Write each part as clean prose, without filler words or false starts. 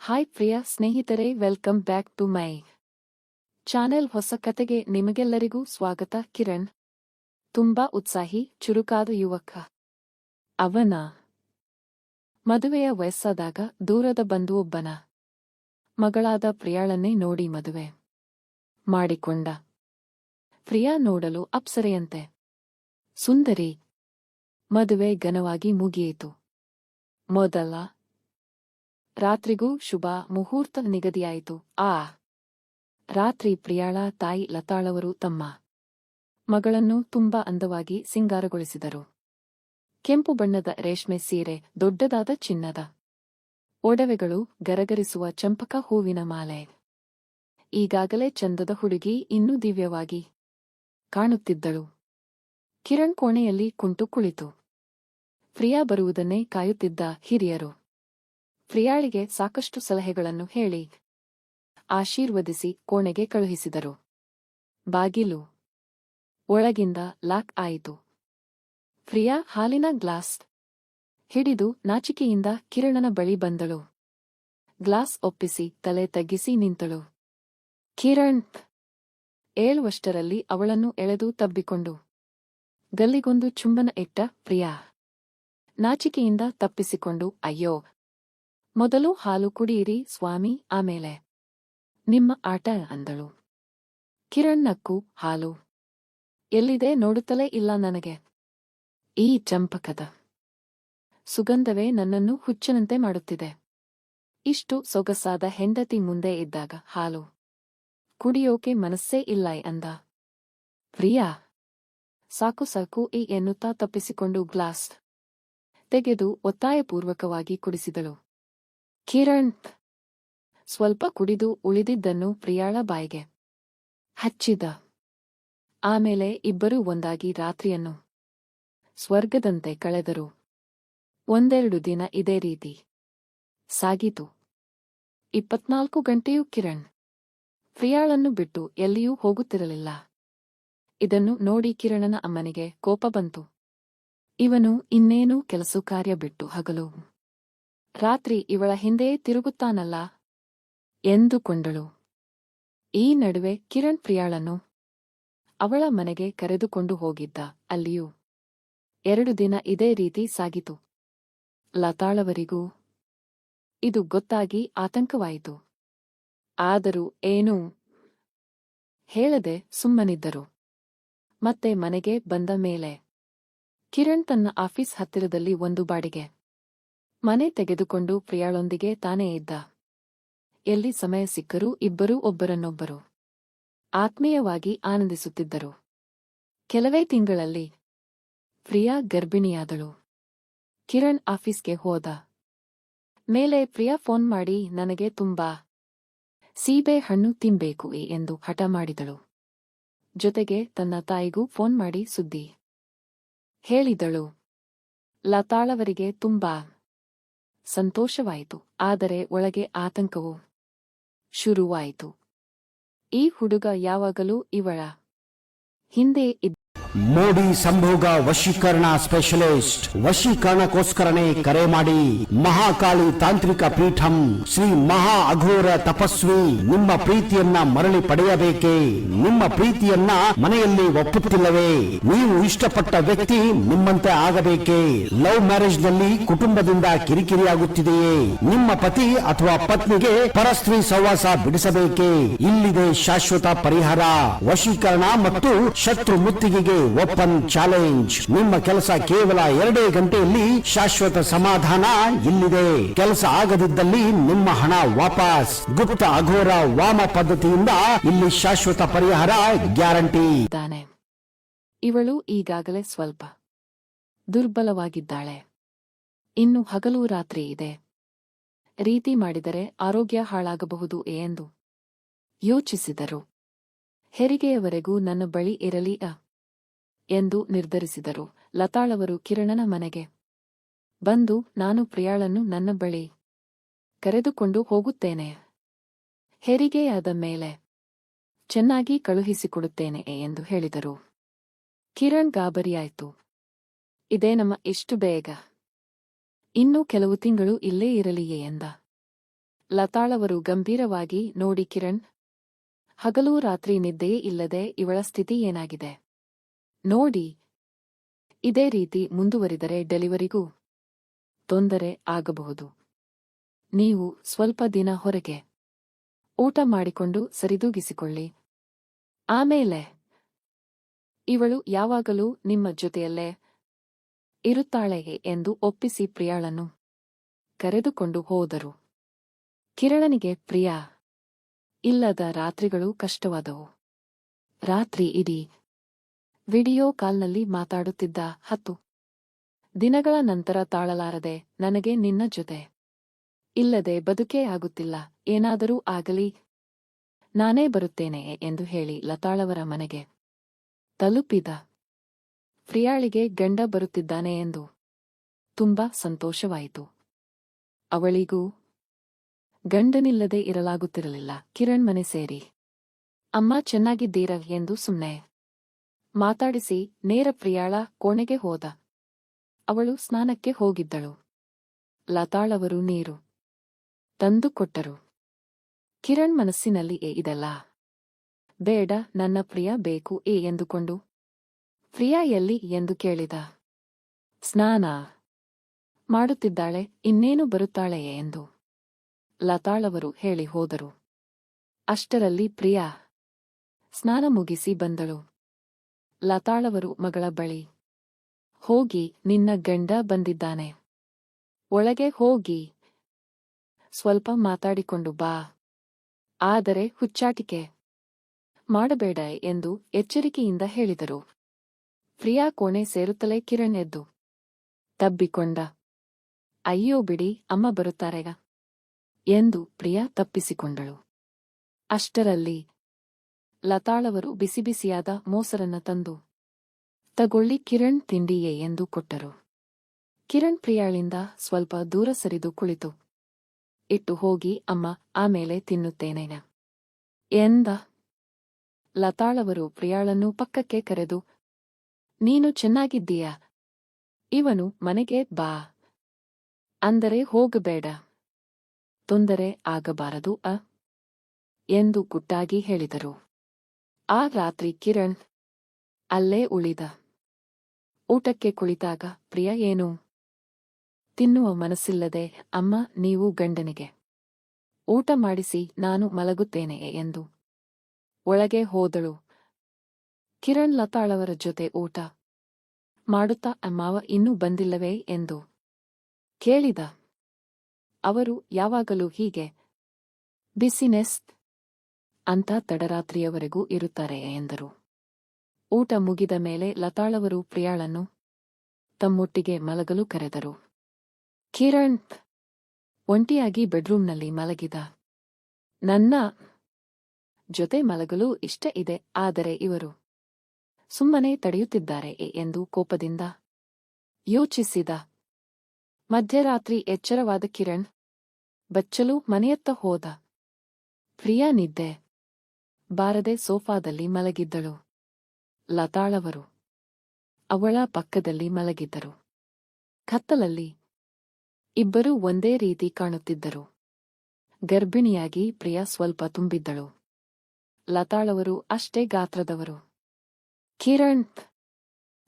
Hi ಪ್ರಿಯ ಸ್ನೇಹಿತರೆ, welcome back to my channel. ಹೊಸ ಕತೆಗೆ ನಿಮಗೆಲ್ಲರಿಗೂ ಸ್ವಾಗತ. ಕಿರಣ್ ತುಂಬಾ ಉತ್ಸಾಹಿ, ಚುರುಕಾದ ಯುವಕ. ಅವನ ಮದುವೆಯ ವಯಸ್ಸಾದಾಗ ದೂರದ ಬಂಧುವೊಬ್ಬನ ಮಗಳಾದ ಪ್ರಿಯಾಳನ್ನೇ ನೋಡಿ ಮದುವೆ ಮಾಡಿಕೊಂಡ. ಪ್ರಿಯಾ ನೋಡಲು ಅಪ್ಸರೆಯಂತೆ ಸುಂದರಿ. ಮದುವೆ ಘನವಾಗಿ ಮುಗಿಯಿತು. ಮೊದಲ ರಾತ್ರಿಗೂ ಶುಭ ಮುಹೂರ್ತ ನಿಗದಿಯಾಯಿತು. ಆ ರಾತ್ರಿ ಪ್ರಿಯಾಳ ತಾಯಿ ಲತಾಳವರು ತಮ್ಮ ಮಗಳನ್ನು ತುಂಬಾ ಅಂದವಾಗಿ ಸಿಂಗಾರಗೊಳಿಸಿದರು. ಕೆಂಪು ಬಣ್ಣದ ರೇಷ್ಮೆ ಸೀರೆ, ದೊಡ್ಡದಾದ ಚಿನ್ನದ ಒಡವೆಗಳು, ಗರಗರಿಸುವ ಚಂಪಕ ಹೂವಿನ ಮಾಲೆ. ಈಗಾಗಲೇ ಚಂದದ ಹುಡುಗಿ ಇನ್ನೂ ದಿವ್ಯವಾಗಿ ಕಾಣುತ್ತಿದ್ದಳು. ಕಿರಣ್ ಕೋಣೆಯಲ್ಲಿ ಕುಂಟು ಕುಳಿತು ಪ್ರಿಯಾ ಬರುವುದನ್ನೇ ಕಾಯುತ್ತಿದ್ದ. ಹಿರಿಯರು ಪ್ರಿಯಾಳಿಗೆ ಸಾಕಷ್ಟು ಸಲಹೆಗಳನ್ನು ಹೇಳಿ ಆಶೀರ್ವದಿಸಿ ಕೋಣೆಗೆ ಕಳುಹಿಸಿದರು. ಬಾಗಿಲು ಒಳಗಿಂದ ಲಾಕ್ ಆಯಿತು. ಪ್ರಿಯಾ ಹಾಲಿನ ಗ್ಲಾಸ್ ಹಿಡಿದು ನಾಚಿಕೆಯಿಂದ ಕಿರಣನ ಬಳಿ ಬಂದಳು. ಗ್ಲಾಸ್ ಒಪ್ಪಿಸಿ ತಲೆ ತಗ್ಗಿಸಿ ನಿಂತಳು. ಕಿರಣ್ ಏಳುವಷ್ಟರಲ್ಲಿ ಅವಳನ್ನು ಎಳೆದು ತಬ್ಬಿಕೊಂಡು ಗಲ್ಲಿಗೊಂದು ಚುಂಬನ ಇಟ್ಟ. ಪ್ರಿಯಾ ನಾಚಿಕೆಯಿಂದ ತಪ್ಪಿಸಿಕೊಂಡು, ಅಯ್ಯೋ, ಮೊದಲು ಹಾಲು ಕುಡಿಯಿರಿ ಸ್ವಾಮಿ, ಆಮೇಲೆ ನಿಮ್ಮ ಆಟ ಅಂದಳು. ಕಿರಣ್ ನಕ್ಕು, ಹಾಲು ಎಲ್ಲಿದೆ ನೋಡುತ್ತಲೇ ಇಲ್ಲ ನನಗೆ. ಈ ಚಂಪಕದ ಸುಗಂಧವೇ ನನ್ನನ್ನು ಹುಚ್ಚನಂತೆ ಮಾಡುತ್ತಿದೆ. ಇಷ್ಟು ಸೊಗಸಾದ ಹೆಂಡತಿ ಮುಂದೆ ಇದ್ದಾಗ ಹಾಲು ಕುಡಿಯೋಕೆ ಮನಸ್ಸೇ ಇಲ್ಲ ಅಂದ. ಪ್ರಿಯಾ ಸಾಕು ಸಾಕು ಎನ್ನುತ್ತಾ ತಪ್ಪಿಸಿಕೊಂಡು ಗ್ಲಾಸ್ ತೆಗೆದು ಒತ್ತಾಯಪೂರ್ವಕವಾಗಿ ಕುಡಿಸಿದಳು. ಕಿರಣ್ ಸ್ವಲ್ಪ ಕುಡಿದು ಉಳಿದಿದ್ದನ್ನು ಪ್ರಿಯಾಳ ಬಾಯಿಗೆ ಹಚ್ಚಿದ. ಆಮೇಲೆ ಇಬ್ಬರೂ ಒಂದಾಗಿ ರಾತ್ರಿಯನ್ನು ಸ್ವರ್ಗದಂತೆ ಕಳೆದರು. ಒಂದೆರಡು ದಿನ ಇದೇ ರೀತಿ ಸಾಗಿತು. 24 ಗಂಟೆಯೂ ಕಿರಣ್ ಪ್ರಿಯಾಳನ್ನು ಬಿಟ್ಟು ಎಲ್ಲಿಯೂ ಹೋಗುತ್ತಿರಲಿಲ್ಲ. ಇದನ್ನು ನೋಡಿ ಕಿರಣನ ಅಮ್ಮನಿಗೆ ಕೋಪ ಬಂತು. ಇವನು ಇನ್ನೇನೂ ಕೆಲಸ ಕಾರ್ಯ ಬಿಟ್ಟು ಹಗಲು ರಾತ್ರಿ ಇವಳ ಹಿಂದೆಯೇ ತಿರುಗುತ್ತಾನಲ್ಲ ಎಂದುಕೊಂಡಳು. ಈ ನಡುವೆ ಕಿರಣ್ ಪ್ರಿಯಾಳನ್ನು ಅವಳ ಮನೆಗೆ ಕರೆದುಕೊಂಡು ಹೋಗಿದ್ದ. ಅಲ್ಲಿಯೂ 2 ದಿನ ಇದೇ ರೀತಿ ಸಾಗಿತು. ಲತಾಳವರಿಗೂ ಇದು ಗೊತ್ತಾಗಿ ಆತಂಕವಾಯಿತು. ಆದರೂ ಏನೂ ಹೇಳದೆ ಸುಮ್ಮನಿದ್ದರು. ಮತ್ತೆ ಮನೆಗೆ ಬಂದ ಮೇಲೆ ಕಿರಣ್ ತನ್ನ ಆಫೀಸ್ ಹತ್ತಿರದಲ್ಲಿ ಒಂದು ಬಾಡಿಗೆ ಮನೆ ತೆಗೆದುಕೊಂಡು ಪ್ರಿಯಾಳೊಂದಿಗೆ ತಾನೇ ಇದ್ದ. ಎಲ್ಲಿ ಸಮಯ ಸಿಕ್ಕರೂ ಇಬ್ಬರೂ ಒಬ್ಬರನ್ನೊಬ್ಬರು ಆತ್ಮೀಯವಾಗಿ ಆನಂದಿಸುತ್ತಿದ್ದರು. ಕೆಲವೇ ತಿಂಗಳಲ್ಲಿ ಪ್ರಿಯಾ ಗರ್ಭಿಣಿಯಾದಳು. ಕಿರಣ್ ಆಫೀಸ್ಗೆ ಹೋದ ಮೇಲೆ ಪ್ರಿಯಾ ಫೋನ್ ಮಾಡಿ ನನಗೆ ತುಂಬಾ ಸೀಬೆ ಹಣ್ಣು ತಿನ್ಬೇಕು ಎಂದು ಹಠ ಮಾಡಿದಳು. ಜೊತೆಗೆ ತನ್ನ ತಾಯಿಗೂ ಫೋನ್ ಮಾಡಿ ಸುದ್ದಿ ಹೇಳಿದಳು. ಲತಾಳವರಿಗೆ ತುಂಬಾ ಸಂತೋಷವಾಯಿತು. ಆದರೆ ಒಳಗೆ ಆತಂಕವೂ ಶುರುವಾಯಿತು. ಈ ಹುಡುಗ ಯಾವಾಗಲೂ ಇವಳ ಹಿಂದೆ ಮೋಡಿ ಸಂಭೋಗ ವಶೀಕರಣ ಸ್ಪೆಷಲಿಸ್ಟ್. ವಶೀಕರಣಕ್ಕೋಸ್ಕರನೇ ಕರೆ ಮಾಡಿ. ಮಹಾಕಾಳಿ ತಾಂತ್ರಿಕ ಪೀಠಂ ಶ್ರೀ ಮಹಾ ಅಘೋರ ತಪಸ್ವಿ. ನಿಮ್ಮ ಪ್ರೀತಿಯನ್ನ ಮರಳಿ ಪಡೆಯಬೇಕೇ? ನಿಮ್ಮ ಪ್ರೀತಿಯನ್ನ ಮನೆಯಲ್ಲಿ ಒಪ್ಪುತ್ತಿಲ್ಲವೇ? ನೀವು ಇಷ್ಟಪಟ್ಟ ವ್ಯಕ್ತಿ ನಿಮ್ಮಂತೆ ಆಗಬೇಕೇ? ಲವ್ ಮ್ಯಾರೇಜ್ ನಲ್ಲಿ ಕುಟುಂಬದಿಂದ ಕಿರಿಕಿರಿಯಾಗುತ್ತಿದೆಯೇ? ನಿಮ್ಮ ಪತಿ ಅಥವಾ ಪತ್ನಿಗೆ ಪರಸ್ತ್ರೀ ಸಹವಾಸ ಬಿಡಿಸಬೇಕೇ? ಇಲ್ಲಿದೆ ಶಾಶ್ವತ ಪರಿಹಾರ. ವಶೀಕರಣ ಮತ್ತು ಶತ್ರು ಮುತ್ತಿಗೆಗೆ ಓಪನ್ ಚಾಲೆಂಜ್. ನಿಮ್ಮ ಕೆಲಸ ಕೇವಲ 2 ಗಂಟೆಯಲ್ಲಿ ಶಾಶ್ವತ ಸಮಾಧಾನ ಇಲ್ಲಿದೆ. ಕೆಲಸ ಆಗದಿದ್ದಲ್ಲಿ ನಿಮ್ಮ ಹಣ ವಾಪಸ್. ಗುಪ್ತ ಅಘೋರ ವಾಮ ಪದ್ಧತಿಯಿಂದ ಇಲ್ಲಿ ಶಾಶ್ವತ ಪರಿಹಾರ ಗ್ಯಾರಂಟಿ. ಇವಳು ಈಗಾಗಲೇ ಸ್ವಲ್ಪ ದುರ್ಬಲವಾಗಿದ್ದಾಳೆ. ಇನ್ನು ಹಗಲು ರಾತ್ರಿ ಇದೆ ರೀತಿ ಮಾಡಿದರೆ ಆರೋಗ್ಯ ಹಾಳಾಗಬಹುದು ಎಂದು ಯೋಚಿಸಿದರು. ಹೆರಿಗೆಯವರೆಗೂ ನನ್ನ ಬಳಿ ಇರಲಿ ಎಂದು ನಿರ್ಧರಿಸಿದರು. ಲತಾಳವರು ಕಿರಣನ ಮನೆಗೆ ಬಂದು, ನಾನು ಪ್ರಿಯಾಳನ್ನು ನನ್ನ ಬಳಿ ಕರೆದುಕೊಂಡು ಹೋಗುತ್ತೇನೆ. ಹೆರಿಗೆಯಾದ ಮೇಲೆ ಚೆನ್ನಾಗಿ ಕಳುಹಿಸಿಕೊಡುತ್ತೇನೆ ಎಂದು ಹೇಳಿದರು. ಕಿರಣ್ ಗಾಬರಿಯಾಯಿತು. ಇದೇ ನಮ್ಮ ಇಷ್ಟು ಬೇಗ? ಇನ್ನೂ ಕೆಲವು ತಿಂಗಳು ಇಲ್ಲೇ ಇರಲಿಯೇ ಎಂದ. ಲತಾಳವರು ಗಂಭೀರವಾಗಿ ನೋಡಿ ಕಿರಣ್, ಹಗಲೂ ರಾತ್ರಿ ನಿದ್ದೆಯೇ ಇಲ್ಲದೆ ಇವಳ ಸ್ಥಿತಿ ಏನಾಗಿದೆ ನೋಡಿ. ಇದೇ ರೀತಿ ಮುಂದುವರಿದರೆ ಡೆಲಿವರಿಗೂ ತೊಂದರೆ ಆಗಬಹುದು. ನೀವು ಸ್ವಲ್ಪ ದಿನ ಹೊರಗೆ ಊಟ ಮಾಡಿಕೊಂಡು ಸರಿದೂಗಿಸಿಕೊಳ್ಳಿ. ಆಮೇಲೆ ಇವಳು ಯಾವಾಗಲೂ ನಿಮ್ಮ ಜೊತೆಯಲ್ಲೇ ಇರುತ್ತಾಳೆ ಎಂದು ಒಪ್ಪಿಸಿ ಪ್ರಿಯಾಳನ್ನು ಕರೆದುಕೊಂಡು ಹೋದರು. ಕಿರಣನಿಗೆ ಪ್ರಿಯಾ ಇಲ್ಲದ ರಾತ್ರಿಗಳು ಕಷ್ಟವಾದವು. ರಾತ್ರಿ ಇಡೀ ವಿಡಿಯೋ ಕಾಲ್ನಲ್ಲಿ ಮಾತಾಡುತ್ತಿದ್ದ. 10 ದಿನಗಳ ನಂತರ ತಾಳಲಾರದೆ, ನನಗೆ ನಿನ್ನ ಜೊತೆ ಇಲ್ಲದೆ ಬದುಕೇ ಆಗುತ್ತಿಲ್ಲ, ಏನಾದರೂ ಆಗಲಿ, ನಾನೇ ಬರುತ್ತೇನೆ ಎಂದು ಹೇಳಿ ಲತಾಳವರ ಮನೆಗೆ ತಲುಪಿದ. ಪ್ರಿಯಾಳಿಗೆ ಗಂಡ ಬರುತ್ತಿದ್ದಾನೆ ಎಂದು ತುಂಬಾ ಸಂತೋಷವಾಯಿತು. ಅವಳಿಗೂ ಗಂಡನಿಲ್ಲದೆ ಇರಲಾಗುತ್ತಿರಲಿಲ್ಲ. ಕಿರಣ್ ಮನೆ ಸೇರಿ, ಅಮ್ಮ ಚೆನ್ನಾಗಿದ್ದೀರಾ ಎಂದು ಸುಮ್ನೆ ಮಾತಾಡಿಸಿ ನೇರ ಪ್ರಿಯಾಳ ಕೋಣೆಗೆ ಹೋದ. ಅವಳು ಸ್ನಾನಕ್ಕೆ ಹೋಗಿದ್ದಳು. ಲತಾಳವರು ನೀರು ತಂದು ಕೊಟ್ಟರು. ಕಿರಣ್ ಮನಸ್ಸಿನಲ್ಲಿ ಇದೆಲ್ಲ ಬೇಡ, ನನ್ನ ಪ್ರಿಯಾ ಬೇಕು ಎಂದುಕೊಂಡು, ಪ್ರಿಯಾ ಎಲ್ಲಿ ಎಂದು ಕೇಳಿದ. ಸ್ನಾನ ಮಾಡುತ್ತಿದ್ದಾಳೆ, ಇನ್ನೇನು ಬರುತ್ತಾಳೆಯೇ ಎಂದು ಲತಾಳವರು ಹೇಳಿ ಹೋದರು. ಅಷ್ಟರಲ್ಲಿ ಪ್ರಿಯಾ ಸ್ನಾನ ಮುಗಿಸಿ ಬಂದಳು. ಲತಾಳವರು ಮಗಳ ಬಳಿ ಹೋಗಿ, ನಿನ್ನ ಗಂಡ ಬಂದಿದ್ದಾನೆ, ಒಳಗೆ ಹೋಗಿ ಸ್ವಲ್ಪ ಮಾತಾಡಿಕೊಂಡು ಬಾ, ಆದರೆ ಹುಚ್ಚಾಟಿಕೆ ಮಾಡಬೇಡ ಎಂದು ಎಚ್ಚರಿಕೆಯಿಂದ ಹೇಳಿದರು. ಪ್ರಿಯಾ ಕೋಣೆ ಸೇರುತ್ತಲೇ ಕಿರಣ್ ಎದ್ದು ತಬ್ಬಿಕೊಂಡ. ಅಯ್ಯೋ ಬಿಡಿ, ಅಮ್ಮ ಬರುತ್ತಾರೆಗ ಎಂದು ಪ್ರಿಯಾ ತಪ್ಪಿಸಿಕೊಂಡಳು. ಅಷ್ಟರಲ್ಲಿ ಲತಾಳವರು ಬಿಸಿಬಿಸಿಯಾದ ಮೊಸರನ್ನ ತಂದು, ತಗೊಳ್ಳಿ ಕಿರಣ್, ತಿಂಡಿಯೇ ಎಂದು ಕೊಟ್ಟರು. ಕಿರಣ್ ಪ್ರಿಯಾಳಿಂದ ಸ್ವಲ್ಪ ದೂರ ಸರಿದು ಕುಳಿತು, ಇಟ್ಟು ಹೋಗಿ ಅಮ್ಮ, ಆಮೇಲೆ ತಿನ್ನುತ್ತೇನೆ ಎಂದ. ಲತಾಳವರು ಪ್ರಿಯಾಳನ್ನು ಪಕ್ಕಕ್ಕೆ ಕರೆದು, ನೀನು ಚೆನ್ನಾಗಿದ್ದೀಯಾ, ಇವನು ಮನೆಗೆ ಬಾ ಅಂದರೆ ಹೋಗಬೇಡ, ತೊಂದರೆ ಆಗಬಾರದು ಎಂದು ಗುಟ್ಟಾಗಿ ಹೇಳಿದರು. ಆ ರಾತ್ರಿ ಕಿರಣ್ ಅಲ್ಲೇ ಉಳಿದ. ಊಟಕ್ಕೆ ಕುಳಿತಾಗ ಪ್ರಿಯಾ ಏನೂ ತಿನ್ನುವ ಮನಸ್ಸಿಲ್ಲದೆ, ಅಮ್ಮ ನೀವು ಗಂಡನಿಗೆ ಊಟ ಮಾಡಿಸಿ, ನಾನು ಮಲಗುತ್ತೇನೆ ಎಂದು ಒಳಗೆ ಹೋದಳು. ಕಿರಣ್ ಲತಾಳವರ ಜೊತೆ ಊಟ ಮಾಡುತ್ತಾ, ಮಾವ ಇನ್ನೂ ಬಂದಿಲ್ಲವೇ ಎಂದು ಕೇಳಿದ. ಅವರು ಯಾವಾಗಲೂ ಹೀಗೆ ಬಿಸಿನೆಸ್ ಅಂತ ತಡರಾತ್ರಿಯವರೆಗೂ ಇರುತ್ತಾರೆ ಎಂದರು. ಊಟ ಮುಗಿದ ಮೇಲೆ ಲತಾಳವರು ಪ್ರಿಯಾಳನ್ನು ತಮ್ಮೊಟ್ಟಿಗೆ ಮಲಗಲು ಕರೆದರು. ಕಿರಣ್ ಒಂಟಿಯಾಗಿ ಬೆಡ್ರೂಮ್ನಲ್ಲಿ ಮಲಗಿದ. ನನ್ನ ಜೊತೆ ಮಲಗಲು ಇಷ್ಟ ಇದೆ, ಆದರೆ ಇವರು ಸುಮ್ಮನೆ ತಡೆಯುತ್ತಿದ್ದಾರೆ ಎಂದು ಕೋಪದಿಂದ ಯೋಚಿಸಿದ. ಮಧ್ಯರಾತ್ರಿ ಎಚ್ಚರವಾದ ಕಿರಣ್ ಬಚ್ಚಲು ಮನೆಯತ್ತ ಹೋದ. ಪ್ರಿಯಾ ನಿದ್ದೆ ಬಾರದೆ ಸೋಫಾದಲ್ಲಿ ಮಲಗಿದ್ದಳು. ಲತಾಳವರು ಅವಳ ಪಕ್ಕದಲ್ಲಿ ಮಲಗಿದ್ದರು. ಕತ್ತಲಲ್ಲಿ ಇಬ್ಬರೂ ಒಂದೇ ರೀತಿ ಕಾಣುತ್ತಿದ್ದರು. ಗರ್ಭಿಣಿಯಾಗಿ ಪ್ರಿಯಾ ಸ್ವಲ್ಪ ತುಂಬಿದ್ದಳು. ಲತಾಳವರು ಅಷ್ಟೇ ಗಾತ್ರದವರು. ಕಿರಣ್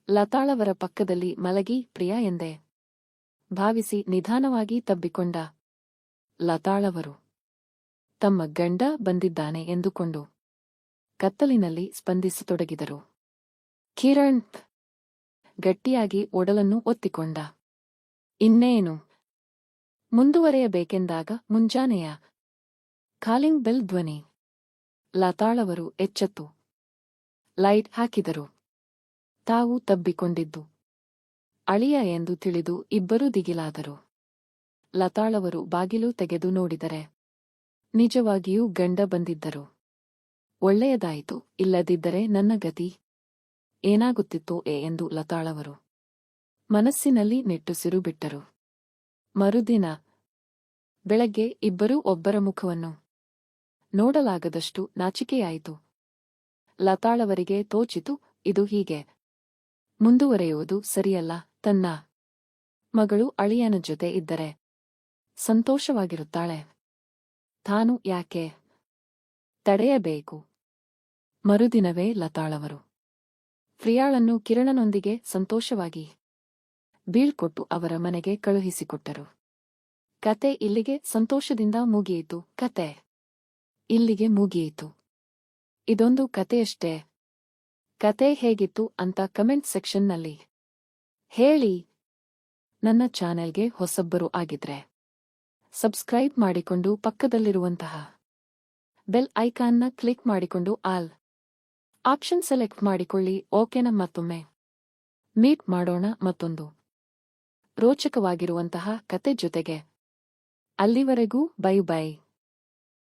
ಲತಾಳವರ ಪಕ್ಕದಲ್ಲಿ ಮಲಗಿ ಪ್ರಿಯಾ ಎಂದೇ ಭಾವಿಸಿ ನಿಧಾನವಾಗಿ ತಬ್ಬಿಕೊಂಡ. ಲತಾಳವರು ತಮ್ಮ ಗಂಡ ಬಂದಿದ್ದಾನೆ ಎಂದುಕೊಂಡು ಕತ್ತಲಿನಲ್ಲಿ ಸ್ಪಂದಿಸತೊಡಗಿದರು. ಕಿರಣ್ ಗಟ್ಟಿಯಾಗಿ ಒಡಲನ್ನು ಒತ್ತಿಕೊಂಡ. ಇನ್ನೇನು ಮುಂದುವರೆಯಬೇಕೆಂದಾಗ ಮುಂಜಾನೆಯ ಕಾಲಿಂಗ್ ಬೆಲ್ ಧ್ವನಿ. ಲತಾಳವರು ಎಚ್ಚೆತ್ತು ಲೈಟ್ ಹಾಕಿದರು. ತಾವು ತಬ್ಬಿಕೊಂಡಿದ್ದು ಅಳಿಯ ಎಂದು ತಿಳಿದು ಇಬ್ಬರೂ ದಿಗಿಲಾದರು. ಲತಾಳವರು ಬಾಗಿಲು ತೆಗೆದು ನೋಡಿದರೆ ನಿಜವಾಗಿಯೂ ಗಂಡ ಬಂದಿದ್ದರು. ಒಳ್ಳೆಯದಾಯಿತು, ಇಲ್ಲದಿದ್ದರೆ ನನ್ನ ಗತಿ ಏನಾಗುತ್ತಿತ್ತೋ ಎಂದು ಲತಾಳವರು ಮನಸ್ಸಿನಲ್ಲಿ ನಿಟ್ಟುಸಿರು ಬಿಟ್ಟರು. ಮರುದಿನ ಬೆಳಗ್ಗೆ ಇಬ್ಬರೂ ಒಬ್ಬರ ಮುಖವನ್ನು ನೋಡಲಾಗದಷ್ಟು ನಾಚಿಕೆಯಾಯಿತು. ಲತಾಳವರಿಗೆ ತೋಚಿತು, ಇದು ಹೀಗೆ ಮುಂದುವರೆಯುವುದು ಸರಿಯಲ್ಲ. ತನ್ನ ಮಗಳು ಅಳಿಯನ ಜೊತೆ ಇದ್ದರೆ ಸಂತೋಷವಾಗಿರುತ್ತಾಳೆ. ತಾನು ಯಾಕೆ ತಡೆಯಬೇಕು? ಮರುದಿನವೇ ಲತಾಳವರು ಪ್ರಿಯಾಳನ್ನು ಕಿರಣನೊಂದಿಗೆ ಸಂತೋಷವಾಗಿ ಬೀಳ್ಕೊಟ್ಟು ಅವರ ಮನೆಗೆ ಕಳುಹಿಸಿಕೊಟ್ಟರು. ಕತೆ ಇಲ್ಲಿಗೆ ಸಂತೋಷದಿಂದ ಮುಗಿಯಿತು. ಕತೆ ಇಲ್ಲಿಗೆ ಮುಗಿಯಿತು. ಇದೊಂದು ಕತೆಯಷ್ಟೇ. ಕತೆ ಹೇಗಿತ್ತು ಅಂತ ಕಮೆಂಟ್ ಸೆಕ್ಷನ್ನಲ್ಲಿ ಹೇಳಿ. ನನ್ನ ಚಾನೆಲ್ಗೆ ಹೊಸಬ್ಬರು ಆಗಿದ್ರೆ ಸಬ್ಸ್ಕ್ರೈಬ್ ಮಾಡಿಕೊಂಡು ಪಕ್ಕದಲ್ಲಿರುವಂತಹ ಬೆಲ್ ಐಕಾನ್ನ ಕ್ಲಿಕ್ ಮಾಡಿಕೊಂಡು ಆಲ್ ಆಪ್ಷನ್ ಸೆಲೆಕ್ಟ್ ಮಾಡಿಕೊಳ್ಳಿ. ಓಕೆನಾ? ಮತ್ತೊಮ್ಮೆ ಮೀಟ್ ಮಾಡೋಣ ಮತ್ತೊಂದು ರೋಚಕವಾಗಿರುವಂತಹ ಕತೆ ಜೊತೆಗೆ. ಅಲ್ಲಿವರೆಗೂ ಬೈ ಬೈ.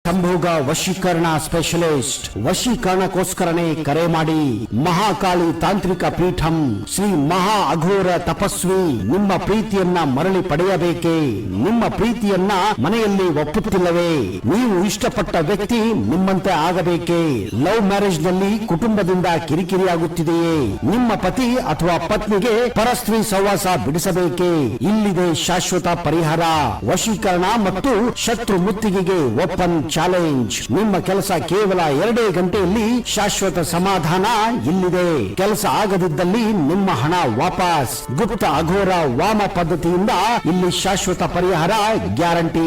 ಸಂಭೋಗ ವಶೀಕರಣ ಸ್ಪೆಷಲಿಸ್ಟ್. ವಶೀಕರಣಕ್ಕೋಸ್ಕರನೇ ಕರೆ ಮಾಡಿ. ಮಹಾಕಾಳಿ ತಾಂತ್ರಿಕ ಪೀಠಂ ಶ್ರೀ ಮಹಾ ಅಘೋರ ತಪಸ್ವಿ ನಿಮ್ಮ ಪ್ರೀತಿಯನ್ನ ಮರಳಿ ಪಡೆಯಬೇಕೇ? ನಿಮ್ಮ ಪ್ರೀತಿಯನ್ನ ಮನೆಯಲ್ಲಿ ಒಪ್ಪುತ್ತಿಲ್ಲವೇ? ನೀವು ಇಷ್ಟಪಟ್ಟ ವ್ಯಕ್ತಿ ನಿಮ್ಮಂತೆ ಆಗಬೇಕೇ? ಲವ್ ಮ್ಯಾರೇಜ್ ನಲ್ಲಿ ಕುಟುಂಬದಿಂದ ಕಿರಿಕಿರಿಯಾಗುತ್ತಿದೆಯೇ? ನಿಮ್ಮ ಪತಿ ಅಥವಾ ಪತ್ನಿಗೆ ಪರಸ್ತ್ರೀ ಸಹವಾಸ ಬಿಡಿಸಬೇಕೇ? ಇಲ್ಲಿದೆ ಶಾಶ್ವತ ಪರಿಹಾರ. ವಶೀಕರಣ ಮತ್ತು ಶತ್ರು ಮುತ್ತಿಗೆಗೆ ಓಪನ್ ಚಾಲೆಂಜ್. ನಿಮ್ಮ ಕೆಲಸ ಕೇವಲ 2 ಗಂಟೆಯಲ್ಲಿ ಶಾಶ್ವತ ಸಮಾಧಾನ ಇಲ್ಲಿದೆ. ಕೆಲಸ ಆಗದಿದ್ದಲ್ಲಿ ನಿಮ್ಮ ಹಣ ವಾಪಸ್. ಗುಪ್ತ ಅಘೋರ ವಾಮ ಪದ್ಧತಿಯಿಂದ ಇಲ್ಲಿ ಶಾಶ್ವತ ಪರಿಹಾರ ಗ್ಯಾರಂಟಿ.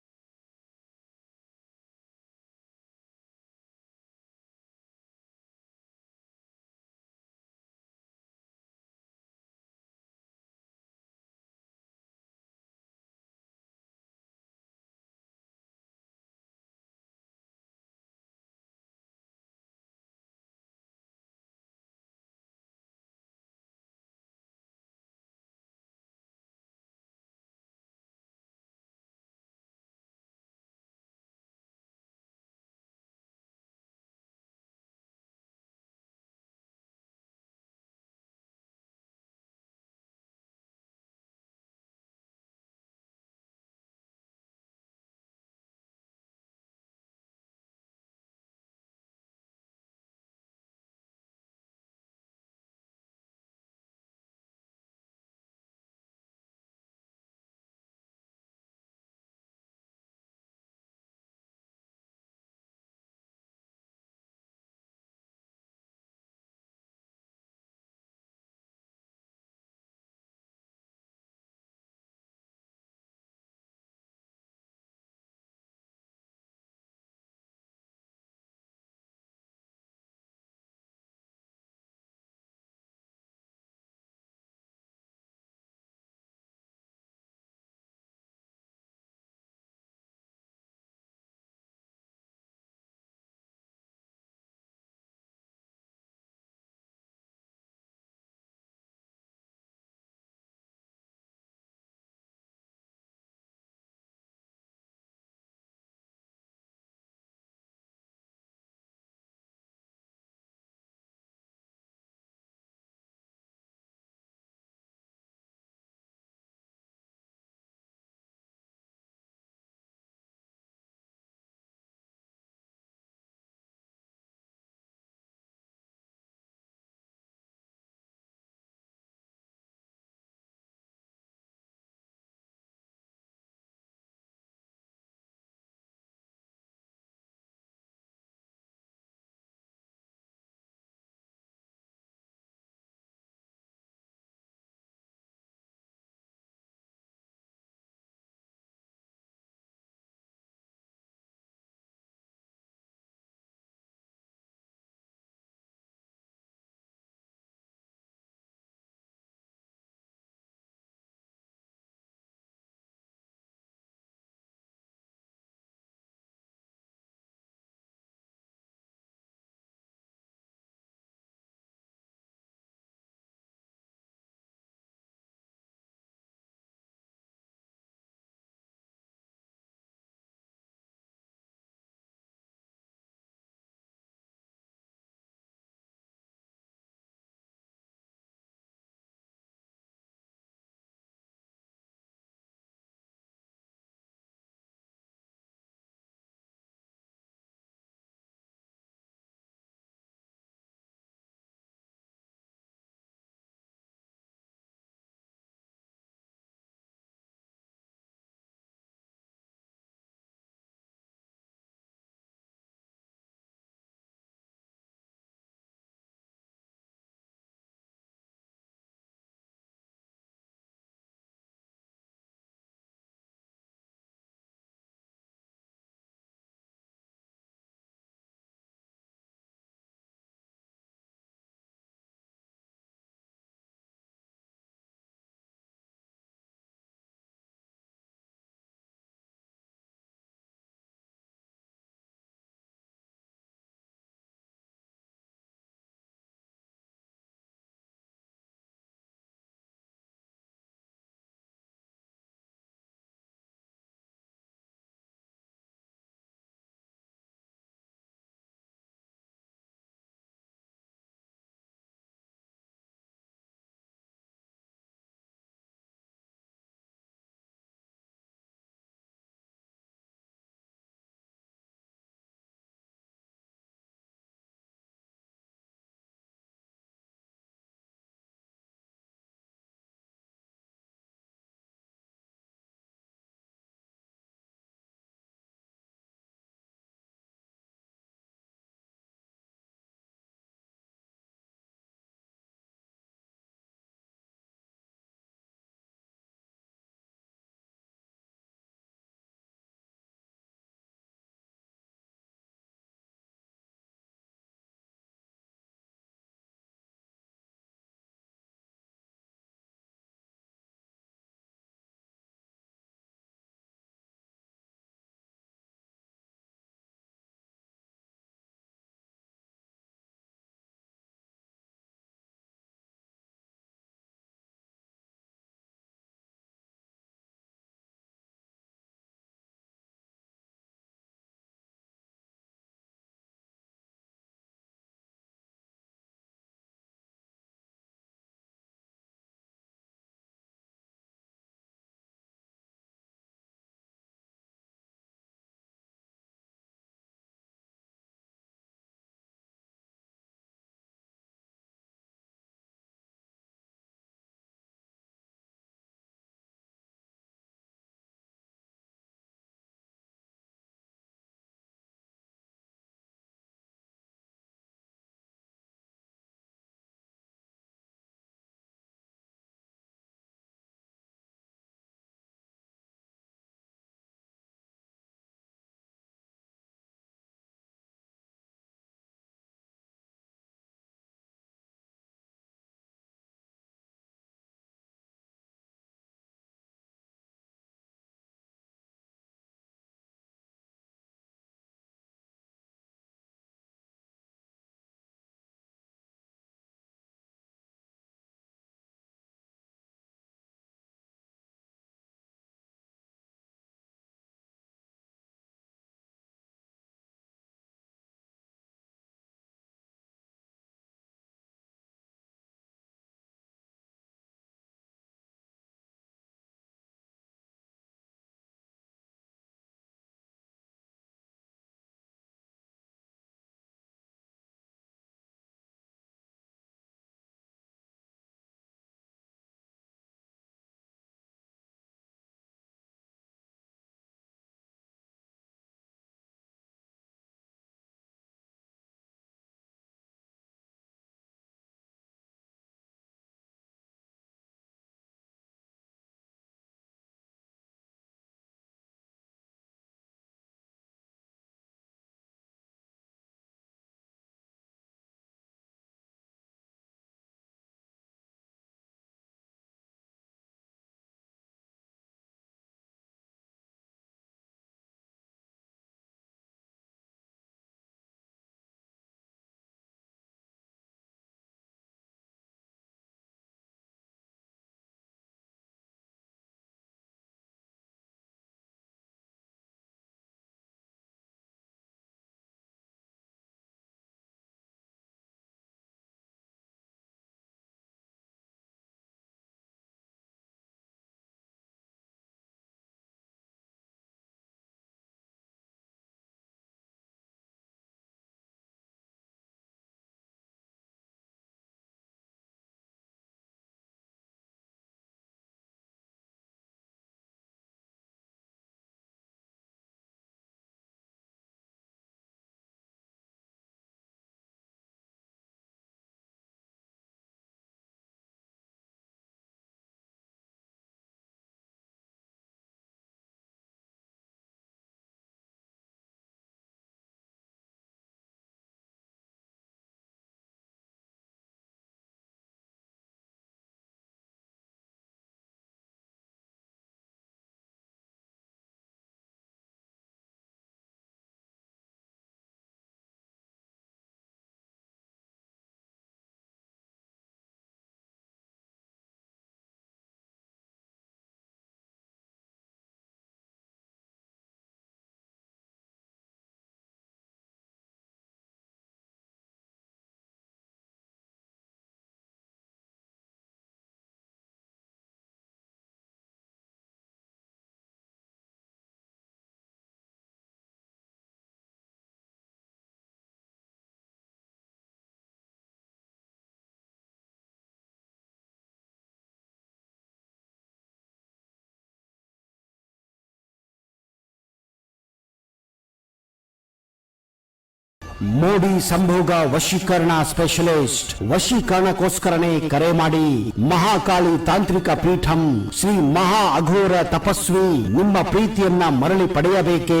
ಮೋಡಿ ಸಂಭೋಗ ವಶೀಕರಣ ಸ್ಪೆಷಲಿಸ್ಟ್. ವಶೀಕರಣಕ್ಕೋಸ್ಕರನೇ ಕರೆ ಮಾಡಿ. ಮಹಾಕಾಳಿ ತಾಂತ್ರಿಕ ಪೀಠಂ ಶ್ರೀ ಮಹಾ ಅಘೋರ ತಪಸ್ವಿ. ನಿಮ್ಮ ಪ್ರೀತಿಯನ್ನ ಮರಳಿ ಪಡೆಯಬೇಕೇ?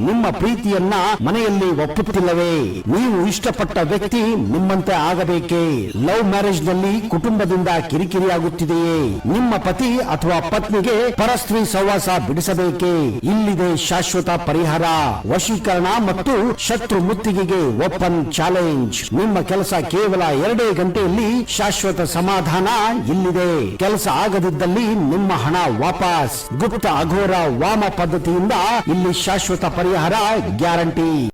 ನಿಮ್ಮ ಪ್ರೀತಿಯನ್ನ ಮನೆಯಲ್ಲಿ ಒಪ್ಪುತ್ತಿಲ್ಲವೇ? ನೀವು ಇಷ್ಟಪಟ್ಟ ವ್ಯಕ್ತಿ ನಿಮ್ಮಂತೆ ಆಗಬೇಕೇ? ಲವ್ ಮ್ಯಾರೇಜ್ ನಲ್ಲಿ ಕುಟುಂಬದಿಂದ ಕಿರಿಕಿರಿಯಾಗುತ್ತಿದೆಯೇ? ನಿಮ್ಮ ಪತಿ ಅಥವಾ ಪತ್ನಿಗೆ ಪರಸ್ತ್ರೀ ಸಹವಾಸ ಬಿಡಿಸಬೇಕೇ? ಇಲ್ಲಿದೆ ಶಾಶ್ವತ ಪರಿಹಾರ. ವಶೀಕರಣ ಮತ್ತು ಶತ್ರು ಮುತ್ತಿಗೆಗೆ ಓಪನ್ ಚಾಲೆಂಜ್. ನಿಮ್ಮ ಕೆಲಸ ಕೇವಲ 2 ಗಂಟೆಯಲ್ಲಿ ಶಾಶ್ವತ ಸಮಾಧಾನ ಇಲ್ಲಿದೆ. ಕೆಲಸ ಆಗದಿದ್ದಲ್ಲಿ ನಿಮ್ಮ ಹಣ ವಾಪಸ್. ಗುಪ್ತ ಅಘೋರ ವಾಮ ಪದ್ಧತಿಯಿಂದ ಇಲ್ಲಿ ಶಾಶ್ವತ ಪರಿಹಾರ ಗ್ಯಾರಂಟಿ.